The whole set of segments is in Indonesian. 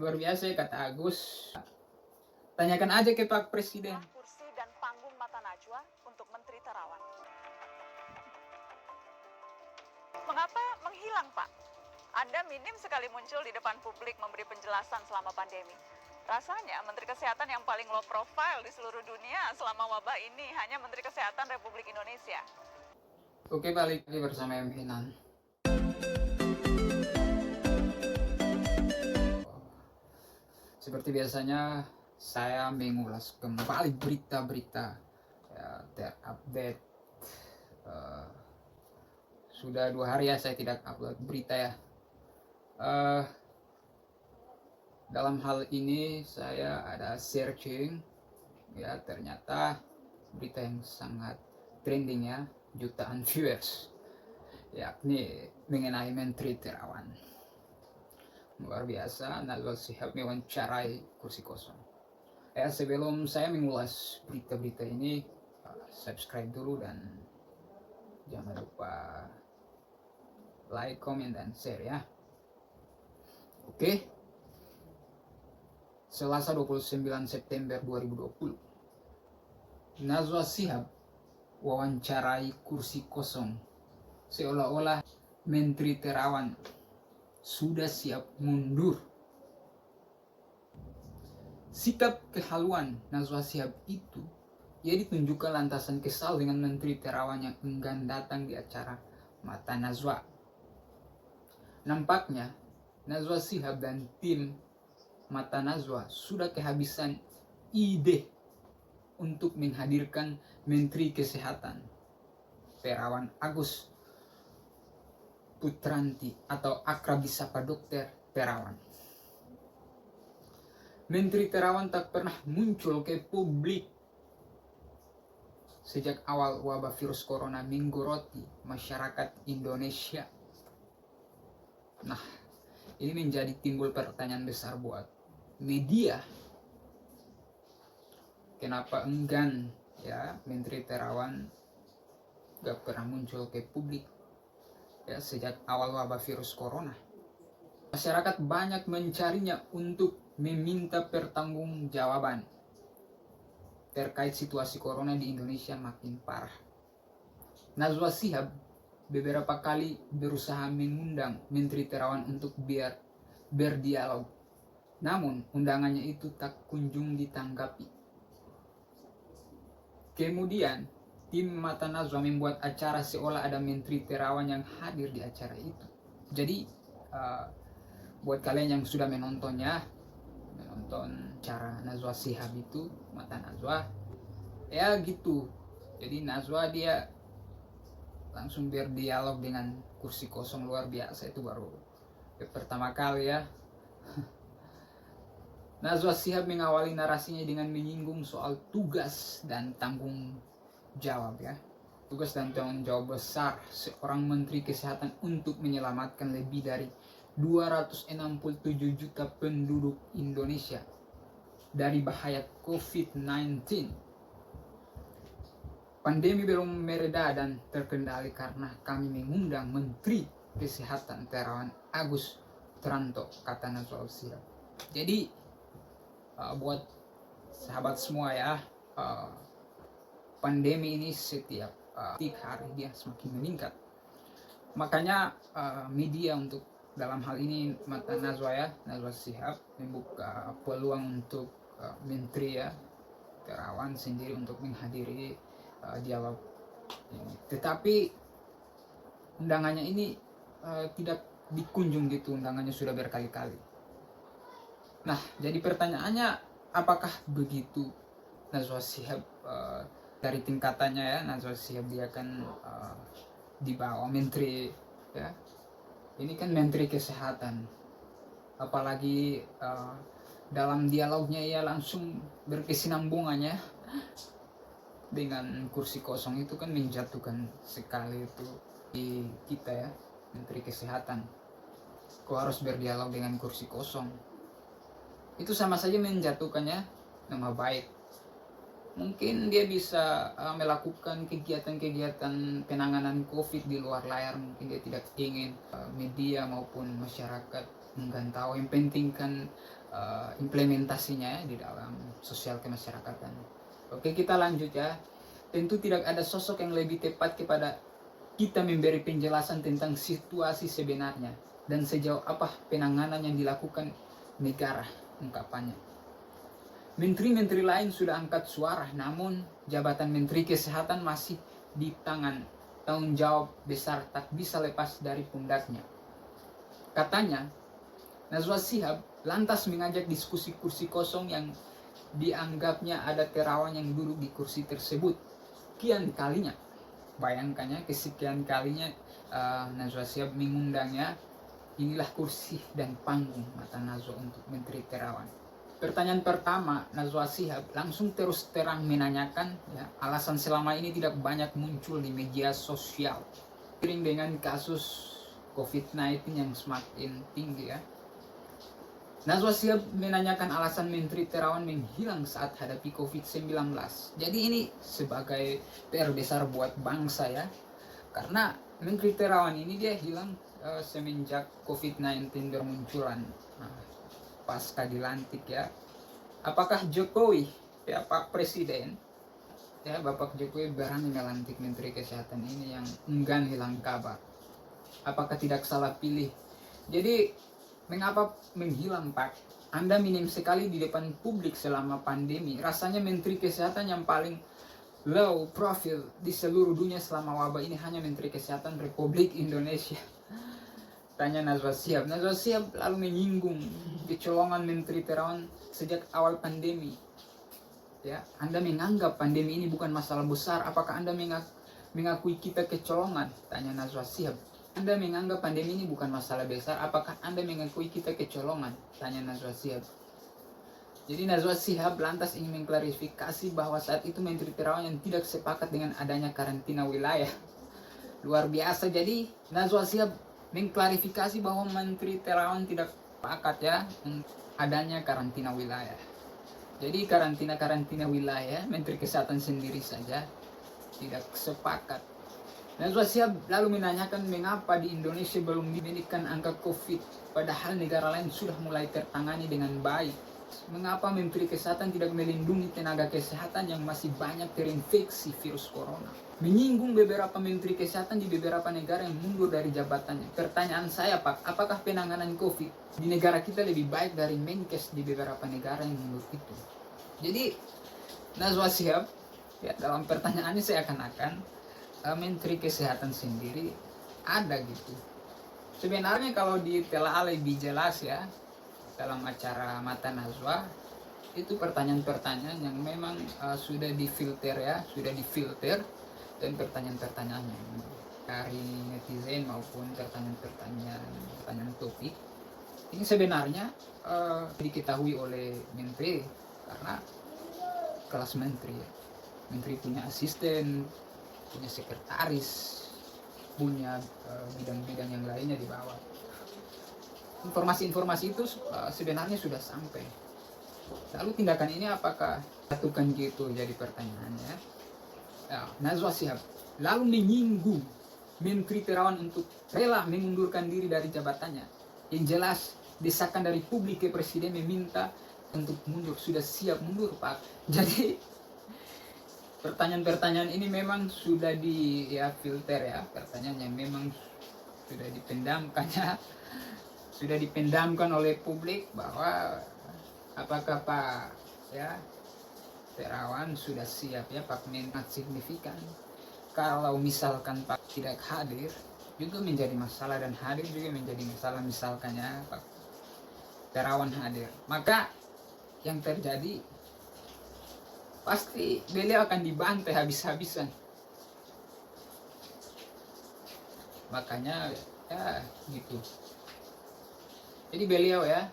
Luar biasa ya kata Agus. Tanyakan aja ke Pak Presiden. Kursi dan panggung Mata Najwa untuk Menteri Terawan. Mengapa menghilang, Pak? Anda minim sekali muncul di depan publik memberi penjelasan selama pandemi. Rasanya Menteri Kesehatan yang paling low profile di seluruh dunia selama wabah ini hanya Menteri Kesehatan Republik Indonesia. Oke, balik lagi bersama M. Hinan. Seperti biasanya, saya mengulas kembali berita-berita ya, terupdate. Sudah 2 hari ya saya tidak upload berita ya. Dalam hal ini saya ada searching ya, ternyata berita yang sangat trending ya, jutaan viewers, yakni mengenai Menteri Terawan. Luar biasa, Najwa Shihab mewawancarai kursi kosong. Sebelum saya mengulas berita-berita ini, subscribe dulu dan jangan lupa like, comment, dan share ya. Oke. Selasa 29 September 2020. Najwa Shihab wawancarai kursi kosong. Seolah-olah Menteri Terawan sudah siap mundur. Sikap kehaluan Najwa Shihab itu ia ditunjukkan lantasan kesal dengan Menteri Terawan yang enggan datang di acara Mata Najwa. Nampaknya Najwa Shihab dan tim Mata Najwa sudah kehabisan ide untuk menghadirkan Menteri Kesehatan Terawan Agus Putranti atau akrab disapa Dokter Terawan. Menteri Terawan tak pernah muncul ke publik sejak awal wabah virus corona menggoroti masyarakat Indonesia. Nah, ini menjadi timbul pertanyaan besar buat media. Kenapa enggan ya Menteri Terawan gak pernah muncul ke publik ya sejak awal wabah virus corona. Masyarakat banyak mencarinya untuk meminta pertanggungjawaban terkait situasi corona di Indonesia makin parah. Najwa Shihab beberapa kali berusaha mengundang Menteri Terawan untuk berdialog. Namun undangannya itu tak kunjung ditanggapi. Kemudian tim Mata Najwa membuat acara seolah ada Menteri Terawan yang hadir di acara itu. Jadi buat kalian yang sudah menonton cara Najwa Shihab itu Mata Najwa ya gitu. Jadi Najwa dia langsung berdialog dengan kursi kosong, luar biasa. Itu baru pertama kali ya. Najwa Shihab mengawali narasinya dengan menyinggung soal tugas dan tanggung jawab ya. Tugas dan tanggung jawab besar seorang Menteri Kesehatan untuk menyelamatkan lebih dari 267 juta penduduk Indonesia dari bahaya COVID-19. Pandemi belum mereda dan terkendali karena kami mengundang Menteri Kesehatan Terawan Agus Putranto, kata Najwa Shihab. Jadi buat sahabat semua ya, pandemi ini setiap hari dia semakin meningkat. Makanya media untuk dalam hal ini Mata Najwa ya, Najwa Shihab membuka peluang untuk Menteri ya Terawan sendiri untuk menghadiri dialog ini. Tetapi undangannya ini tidak dikunjung gitu, undangannya sudah berkali-kali. Nah, jadi pertanyaannya, apakah begitu Najwa Shihab dari tingkatannya ya, Najwa Shihab dia kan di bawah Menteri ya. Ini kan Menteri Kesehatan. Apalagi dalam dialognya ia langsung berkesinambungannya dengan kursi kosong, itu kan menjatuhkan sekali itu di kita ya, Menteri Kesehatan. Kok harus berdialog dengan kursi kosong? Itu sama saja menjatuhkannya nama baik. Mungkin dia bisa melakukan kegiatan-kegiatan penanganan COVID di luar layar. Mungkin dia tidak ingin media maupun masyarakat enggan tahu. Yang penting kan implementasinya ya di dalam sosial kemasyarakatan. Oke, kita lanjut ya. Tentu tidak ada sosok yang lebih tepat kepada kita memberi penjelasan tentang situasi sebenarnya dan sejauh apa penanganan yang dilakukan negara, ungkapannya. Menteri-menteri lain sudah angkat suara, namun jabatan Menteri Kesehatan masih di tangan. Tanggung jawab besar tak bisa lepas dari pundaknya. Katanya, Najwa Shihab lantas mengajak diskusi kursi kosong yang dianggapnya ada terawan yang duduk di kursi tersebut. Kian kalinya, bayangkannya kesekian kalinya Najwa Shihab mengundangnya. Inilah kursi dan panggung mata Najwa untuk Menteri Terawan. Pertanyaan pertama, Najwa Shihab langsung terus terang menanyakan ya, alasan selama ini tidak banyak muncul di media sosial. Seiring dengan kasus COVID-19 yang semakin tinggi ya. Najwa Shihab menanyakan alasan Menteri Terawan menghilang saat hadapi COVID-19. Jadi ini sebagai PR besar buat bangsa ya. Karena Menteri Terawan ini dia hilang semenjak COVID-19 bermunculan. Pasca dilantik ya. Apakah Jokowi, ya Pak Presiden, ya Bapak Jokowi berani melantik Menteri Kesehatan ini yang enggan hilang kabar? Apakah tidak salah pilih? Jadi mengapa menghilang Pak? Anda minim sekali di depan publik selama pandemi. Rasanya Menteri Kesehatan yang paling low profile di seluruh dunia selama wabah ini hanya Menteri Kesehatan Republik Indonesia. Tanya Najwa Shihab. Najwa Shihab lalu menyinggung kecolongan Menteri Terawan sejak awal pandemi. Ya, Anda menganggap pandemi ini bukan masalah besar. Apakah Anda mengakui kita kecolongan? Tanya Najwa Shihab. Anda menganggap pandemi ini bukan masalah besar, apakah Anda mengakui kita kecolongan? Tanya Najwa Shihab. Jadi Najwa Shihab lantas ingin mengklarifikasi bahwa saat itu Menteri Terawan yang tidak sepakat dengan adanya karantina wilayah. Luar biasa, jadi Najwa Shihab mengklarifikasi bahwa Menteri Terawan tidak sepakat ya adanya karantina wilayah. Jadi karantina wilayah, Menteri Kesehatan sendiri saja tidak sepakat. Najwa Shihab lalu menanyakan mengapa di Indonesia belum diberikan angka COVID, padahal negara lain sudah mulai tertangani dengan baik. Mengapa Menteri Kesehatan tidak melindungi tenaga kesehatan yang masih banyak terinfeksi virus corona? Menyinggung beberapa Menteri Kesehatan di beberapa negara yang mundur dari jabatannya. Pertanyaan saya Pak, apakah penanganan COVID di negara kita lebih baik dari Menkes di beberapa negara yang mundur itu? Jadi Najwa Shihab, ya dalam pertanyaannya saya akan Menteri Kesehatan sendiri ada gitu. Sebenarnya kalau ditelaah lebih jelas ya dalam acara Mata Najwa itu pertanyaan-pertanyaan yang memang sudah difilter ya, sudah difilter, dan pertanyaan-pertanyaannya dari netizen maupun pertanyaan topik ini sebenarnya diketahui oleh Menteri karena kelas Menteri ya. Menteri punya asisten, punya sekretaris, punya bidang-bidang yang lainnya di bawah. Informasi-informasi itu sebenarnya sudah sampai. Lalu tindakan ini apakah lakukan gitu jadi pertanyaannya. Ya, Najwa Shihab lalu menyinggung Menteri Terawan untuk rela mengundurkan diri dari jabatannya. Yang jelas desakan dari publik ke Presiden meminta untuk mundur, sudah siap mundur Pak. Jadi pertanyaan-pertanyaan ini memang sudah filter ya, pertanyaan yang memang sudah dipendamkan ya, sudah dipendamkan oleh publik bahwa apakah Pak ya Terawan sudah siap ya Pak menat signifikan. Kalau misalkan Pak tidak hadir juga menjadi masalah dan hadir juga menjadi masalah misalkannya Pak Terawan hadir. Maka yang terjadi pasti beliau akan dibantai habis-habisan. Makanya ya gitu. Jadi beliau ya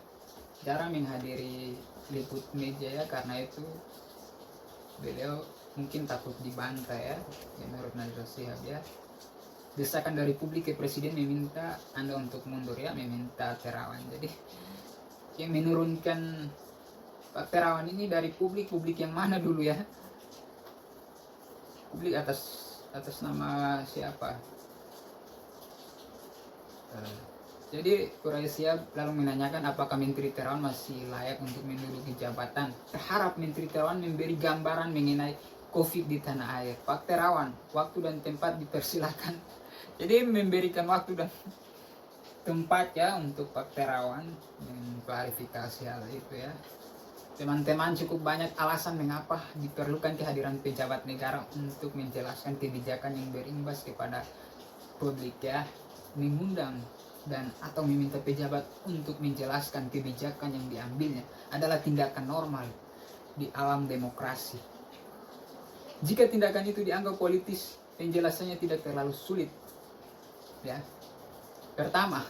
jarang menghadiri liput media ya, karena itu beliau mungkin takut dibantai ya menurut Najwa Shihab ya. Desakan dari publik ke Presiden meminta Anda untuk mundur ya, meminta Terawan. Jadi yang menurunkan Pak Terawan ini dari publik yang mana dulu ya? Publik atas nama siapa? Jadi Quraish Shihab lalu menanyakan apakah Menteri Terawan masih layak untuk menduduki jabatan. Berharap Menteri Terawan memberi gambaran mengenai COVID di tanah air. Pak Terawan, waktu dan tempat dipersilakan. Jadi memberikan waktu dan tempat ya untuk Pak Terawan mengklarifikasi hal itu ya. Teman-teman, cukup banyak alasan mengapa diperlukan kehadiran pejabat negara untuk menjelaskan kebijakan yang berimbas kepada publik ya. Mengundang dan atau meminta pejabat untuk menjelaskan kebijakan yang diambilnya adalah tindakan normal di alam demokrasi. Jika tindakan itu dianggap politis, penjelasannya tidak terlalu sulit. Ya. Pertama,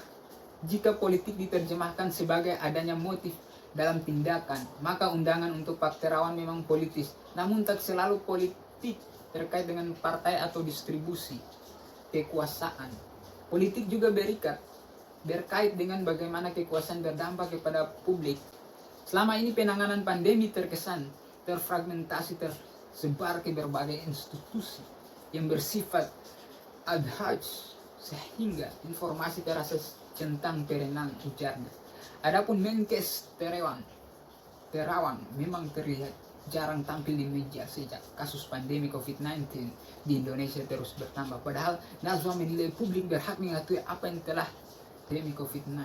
jika politik diterjemahkan sebagai adanya motif dalam tindakan, maka undangan untuk Pak Terawan memang politis, namun tak selalu politik terkait dengan partai atau distribusi kekuasaan. Politik juga berkait dengan bagaimana kekuasaan berdampak kepada publik. Selama ini penanganan pandemi terkesan terfragmentasi, tersebar ke berbagai institusi yang bersifat ad hoc sehingga informasi terasa centang perenang, ujarnya. Adapun Menkes Terawan memang terlihat jarang tampil di media sejak kasus pandemi COVID-19 di Indonesia terus bertambah. Padahal Najwa menilai publik berhak mengetahui apa yang telah pandemi COVID-19.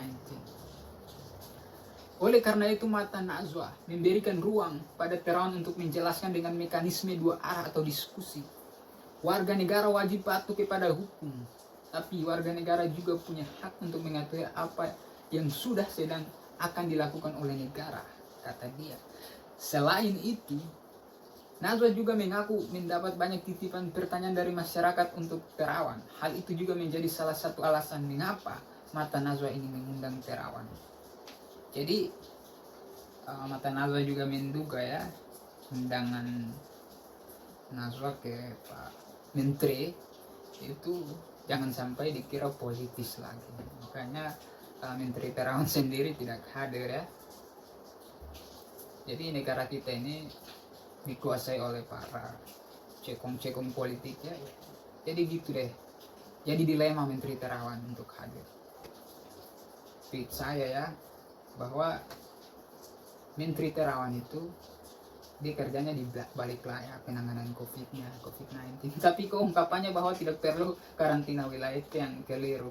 Oleh karena itu, mata Najwa memberikan ruang pada Terawan untuk menjelaskan dengan mekanisme dua arah atau diskusi. Warga negara wajib patuh kepada hukum, tapi warga negara juga punya hak untuk mengetahui apa yang sudah sedang akan dilakukan oleh negara, kata dia. Selain itu, Najwa juga mengaku mendapat banyak titipan pertanyaan dari masyarakat untuk Terawan. Hal itu juga menjadi salah satu alasan mengapa mata Najwa ini mengundang Terawan. Jadi mata Najwa juga menduga ya, undangan Najwa ke Pak Menteri itu jangan sampai dikira politis lagi. Makanya Menteri Terawan sendiri tidak hadir ya. Jadi negara kita ini dikuasai oleh para cekong-cekong politik ya. Jadi gitu deh. Jadi dilema Menteri Terawan untuk hadir. Tweet saya ya, bahwa Menteri Terawan itu dia kerjanya di balik layar penanganan COVID-19. Tapi keungkapannya bahwa tidak perlu karantina wilayah itu yang keliru.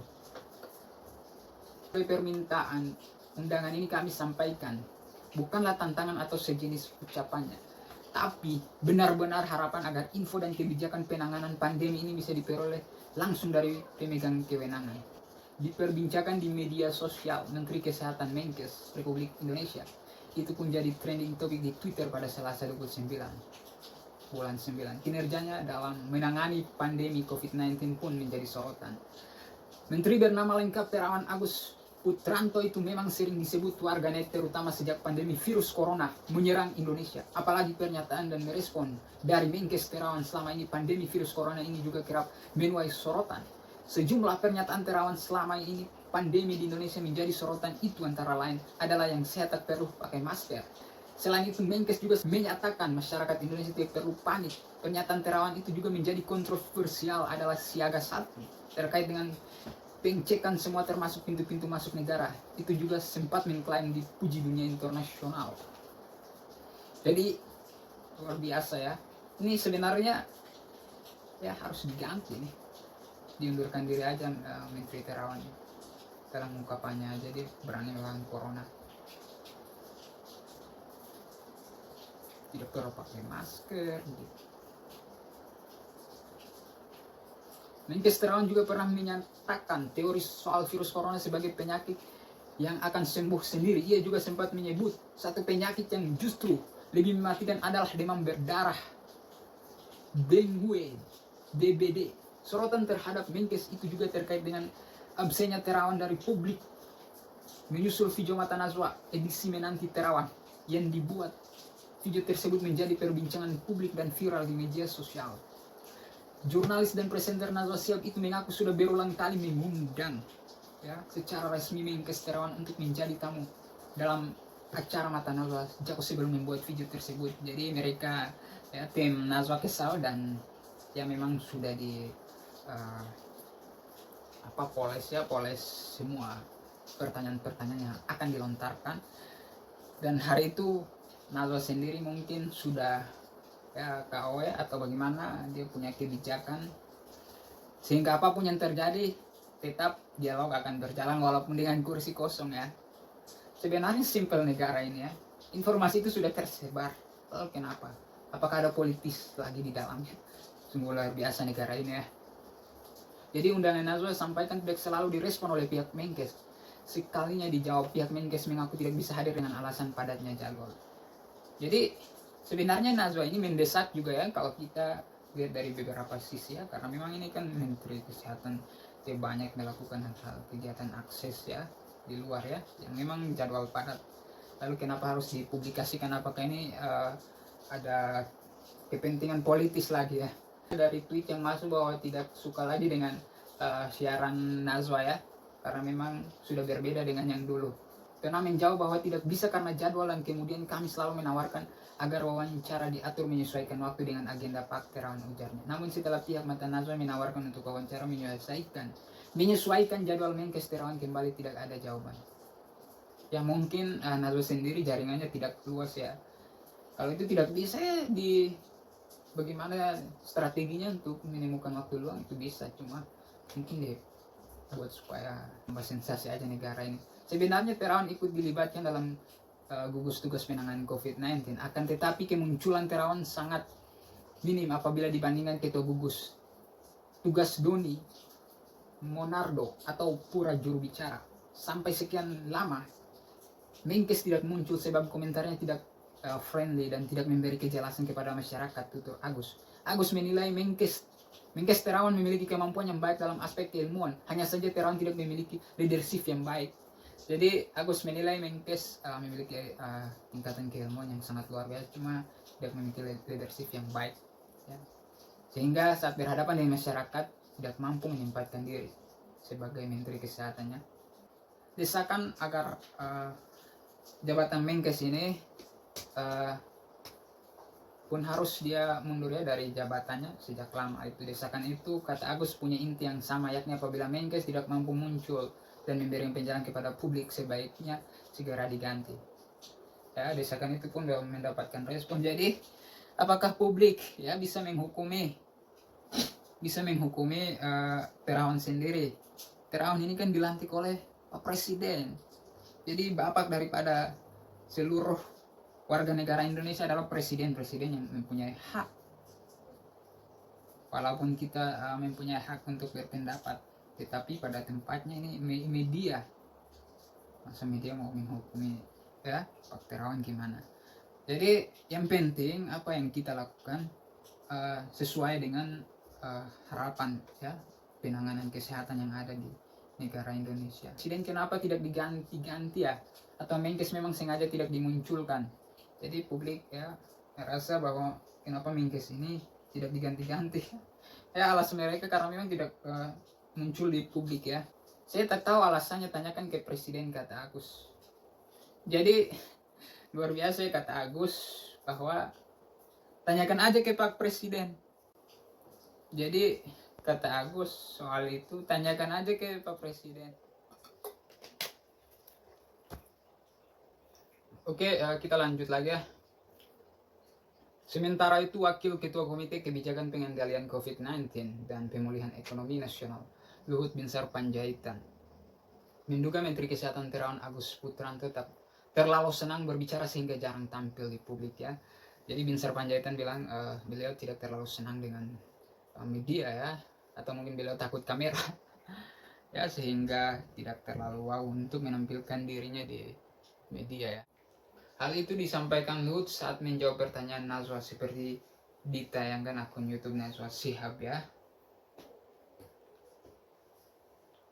Permintaan undangan ini kami sampaikan bukanlah tantangan atau sejenis ucapannya, tapi benar-benar harapan agar info dan kebijakan penanganan pandemi ini bisa diperoleh langsung dari pemegang kewenangan. Diperbincangkan di media sosial, Menteri Kesehatan Menkes Republik Indonesia itu pun jadi trending topik di Twitter pada Selasa 29 bulan 9. Kinerjanya dalam menangani pandemi COVID-19 pun menjadi sorotan. Menteri bernama lengkap Terawan Agus Putranto itu memang sering disebut warganet, terutama sejak pandemi virus corona menyerang Indonesia. Apalagi pernyataan dan merespon dari Menkes Terawan selama ini pandemi virus corona ini juga kerap menuai sorotan. Sejumlah pernyataan Terawan selama ini pandemi di Indonesia menjadi sorotan itu antara lain adalah yang sehat tak perlu pakai masker. Selain itu, Menkes juga menyatakan masyarakat Indonesia tidak perlu panik. Pernyataan Terawan itu juga menjadi kontroversial adalah siaga satu terkait dengan pengecekan semua termasuk pintu-pintu masuk negara. Itu juga sempat mengklaim dipuji dunia internasional. Jadi luar biasa ya. Ini sebenarnya ya harus diganti nih. Diundurkan diri aja Menteri Terawan dalam ungkapannya aja dia berani melawan corona. Tidak perlu pakai masker gitu. Menkes Terawan juga pernah menyatakan teori soal virus corona sebagai penyakit yang akan sembuh sendiri. Ia juga sempat menyebut satu penyakit yang justru lebih mematikan adalah demam berdarah, dengue, DBD. Sorotan terhadap Menkes itu juga terkait dengan absennya Terawan dari publik. Menyusul video mata Najwa edisi menanti Terawan yang dibuat, video tersebut menjadi perbincangan publik dan viral di media sosial. Jurnalis dan presenter Najwa Shihab itu mengaku sudah berulang kali mengundang ya secara resmi Menkes Terawan untuk menjadi tamu dalam acara mata Najwa jauh sebelum membuat video tersebut. Jadi mereka ya tim Najwa kesal dan ya memang sudah di poles semua pertanyaan-pertanyaan yang akan dilontarkan. Dan hari itu Najwa sendiri mungkin sudah ya KOE atau bagaimana, dia punya kebijakan sehingga apapun yang terjadi tetap dialog akan berjalan walaupun dengan kursi kosong ya. Sebenarnya simpel negara ini ya, informasi itu sudah tersebar, lalu kenapa? Apakah ada politis lagi di dalamnya? Sungguh luar biasa negara ini ya. Jadi undangan Najwa sampaikan tidak selalu direspon oleh pihak Menkes. Sekalinya dijawab, pihak Menkes mengaku tidak bisa hadir dengan alasan padatnya jadwal. Jadi sebenarnya Najwa ini mendesak juga ya, kalau kita lihat dari beberapa sisi ya, karena memang ini kan Menteri Kesehatan, dia banyak melakukan hal kegiatan akses ya di luar ya, yang memang jadwal padat. Lalu kenapa harus dipublikasikan? Apakah ini ada kepentingan politis lagi ya? Dari tweet yang masuk bahwa tidak suka lagi dengan siaran Najwa ya, karena memang sudah berbeda dengan yang dulu. Karena menjawab bahwa tidak bisa karena jadwal, dan kemudian kami selalu menawarkan agar wawancara diatur menyesuaikan waktu dengan agenda Pak Terawan, ujarnya. Namun setelah pihak mata Najwa menawarkan untuk wawancara menyesuaikan jadwal Menkes Terawan, kembali tidak ada jawaban. Ya mungkin Najwa sendiri jaringannya tidak luas ya. Kalau itu tidak bisa ya, bagaimana strateginya untuk menemukan waktu luang itu bisa, cuma mungkin deh buat supaya tambah sensasi aja negara ini. Sebenarnya Terawan ikut dilibatkan dalam gugus tugas penanganan COVID-19, akan tetapi kemunculan Terawan sangat minim apabila dibandingkan ketua gugus tugas Doni Monardo atau pura juru bicara. Sampai sekian lama Menkes tidak muncul sebab komentarnya tidak friendly dan tidak memberi kejelasan kepada masyarakat, tutur Agus. Agus menilai Menkes Terawan memiliki kemampuan yang baik dalam aspek keilmuan, hanya saja Terawan tidak memiliki leadership yang baik. Jadi Agus menilai Menkes memiliki tingkatan keilmuan yang sangat luar biasa, cuma tidak memiliki leadership yang baik ya. Sehingga saat berhadapan dengan masyarakat tidak mampu menempatkan diri sebagai Menteri Kesehatannya. Desakan agar jabatan Menkes ini pun harus dia mundur ya dari jabatannya sejak lama. Itu desakan itu, kata Agus, punya inti yang sama, yakni apabila Menkes tidak mampu muncul dan memberi penjelasan kepada publik, sebaiknya segera diganti ya. Desakan itu pun sudah mendapatkan respon. Jadi apakah publik ya bisa menghukumi Terawan sendiri? Terawan ini kan dilantik oleh Pak Presiden, jadi bapak daripada seluruh warga negara Indonesia adalah presiden yang mempunyai hak. Walaupun kita mempunyai hak untuk berpendapat, tetapi pada tempatnya ini media, masa media mau menghukumi ya Pak Terawan gimana? Jadi yang penting apa yang kita lakukan sesuai dengan harapan ya penanganan kesehatan yang ada di negara Indonesia. Presiden kenapa tidak diganti-ganti ya? Atau Menkes memang sengaja tidak dimunculkan? Jadi publik ya merasa bahwa kenapa Menkes ini tidak diganti-ganti. Ya alasan mereka karena memang tidak muncul di publik ya. Saya tak tahu alasannya, tanyakan ke Presiden, kata Agus. Jadi luar biasa ya, kata Agus, bahwa tanyakan aja ke Pak Presiden. Jadi kata Agus soal itu, tanyakan aja ke Pak Presiden. Oke, kita lanjut lagi ya. Sementara itu, Wakil Ketua Komite Kebijakan Pengendalian COVID-19 dan Pemulihan Ekonomi Nasional, Luhut Binsar Panjaitan, menduga Menteri Kesehatan Terawan Agus Putranto terlalu senang berbicara sehingga jarang tampil di publik ya. Jadi Binsar Panjaitan bilang beliau tidak terlalu senang dengan media ya, atau mungkin beliau takut kamera ya, sehingga tidak terlalu wow untuk menampilkan dirinya di media ya. Hal itu disampaikan Luhut saat menjawab pertanyaan Najwa seperti ditayangkan akun YouTube Najwa Shihab ya.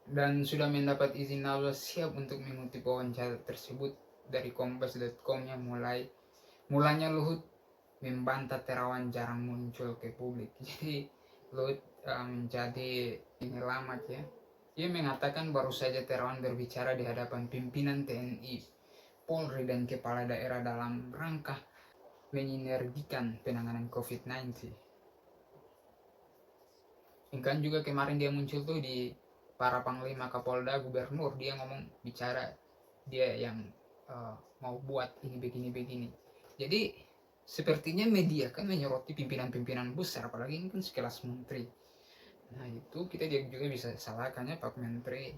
Dan sudah mendapat izin Najwa Shihab untuk mengutip wawancara tersebut dari kompas.com yang mulanya Luhut membantah Terawan jarang muncul ke publik. Jadi Luhut menjadi penyelamat ya. Ia mengatakan baru saja Terawan berbicara di hadapan pimpinan TNI, Polri dan kepala daerah dalam rangka menyinergikan penanganan COVID-19. Kan juga kemarin dia muncul tuh di para panglima, Kapolda, gubernur, dia ngomong bicara, dia yang mau buat ini begini. Jadi sepertinya media kan menyoroti pimpinan-pimpinan besar, apalagi ini kan sekelas menteri. Nah itu kita juga bisa salahkannya Pak Menteri.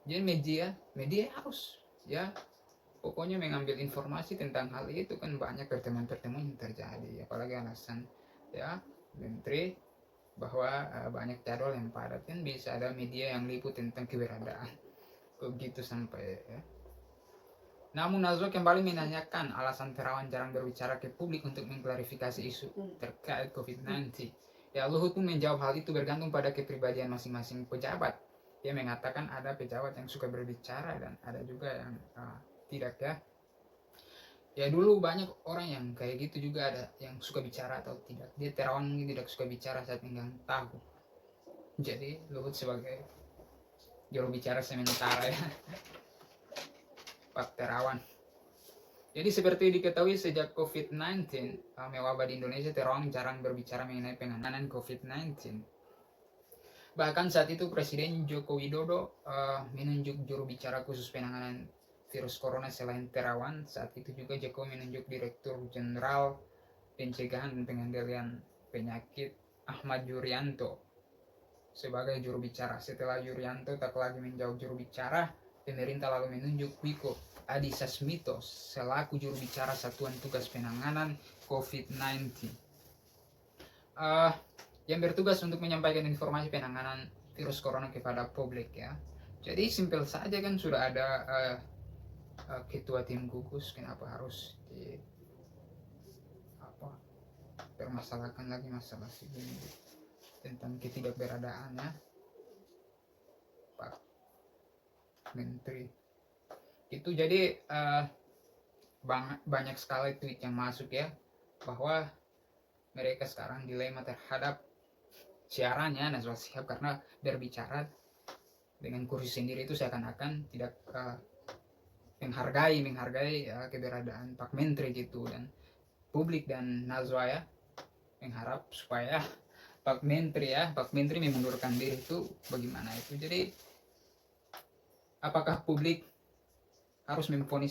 Jadi media harus ya pokoknya mengambil informasi tentang hal itu, kan banyak pertemuan-pertemuan yang terjadi, apalagi alasan ya Menteri bahwa banyak jadwal yang padat, kan bisa ada media yang liput tentang keberadaan kok gitu sampai ya. Namun Nazwa kembali menanyakan alasan Terawan jarang berbicara ke publik untuk mengklarifikasi isu terkait COVID-19. Ya Luhut pun menjawab hal itu bergantung pada kepribadian masing-masing pejabat. Dia mengatakan ada pejabat yang suka berbicara dan ada juga yang tidak ya. Ya dulu banyak orang yang kayak gitu juga, ada yang suka bicara atau tidak. Dia Terawan mungkin tidak suka bicara saat pegang tahu. Jadi Luhut sebagai juru bicara sementara ya Pak Terawan. Jadi seperti diketahui sejak COVID-19 mewabah di Indonesia, Terawan jarang berbicara mengenai penanganan COVID-19. Bahkan saat itu Presiden Joko Widodo menunjuk juru bicara khusus penanganan virus corona selain Terawan. Saat itu juga Jokowi menunjuk Direktur Jenderal Pencegahan dan Pengendalian Penyakit Ahmad Yuryanto sebagai juru bicara. Setelah Yuryanto tak lagi menjawab juru bicara, pemerintah lalu menunjuk Wiko Adhisa selaku juru bicara Satuan Tugas Penanganan COVID-19 yang bertugas untuk menyampaikan informasi penanganan virus corona kepada publik ya. Jadi simpel saja kan, sudah ada ketua tim gugus, kenapa harus permasalahkan lagi masalah segini tentang ketidakberadaannya Pak Menteri itu. Jadi banyak sekali tweet yang masuk ya, bahwa mereka sekarang dilema terhadap siarannya Najwa Shihab, karena berbicara dengan kursi sendiri itu seakan-akan tidak menghargai keberadaan Pak Menteri gitu. Dan publik dan Najwa ya mengharap supaya Pak Menteri memundurkan diri, itu bagaimana itu. Jadi apakah publik harus memvonis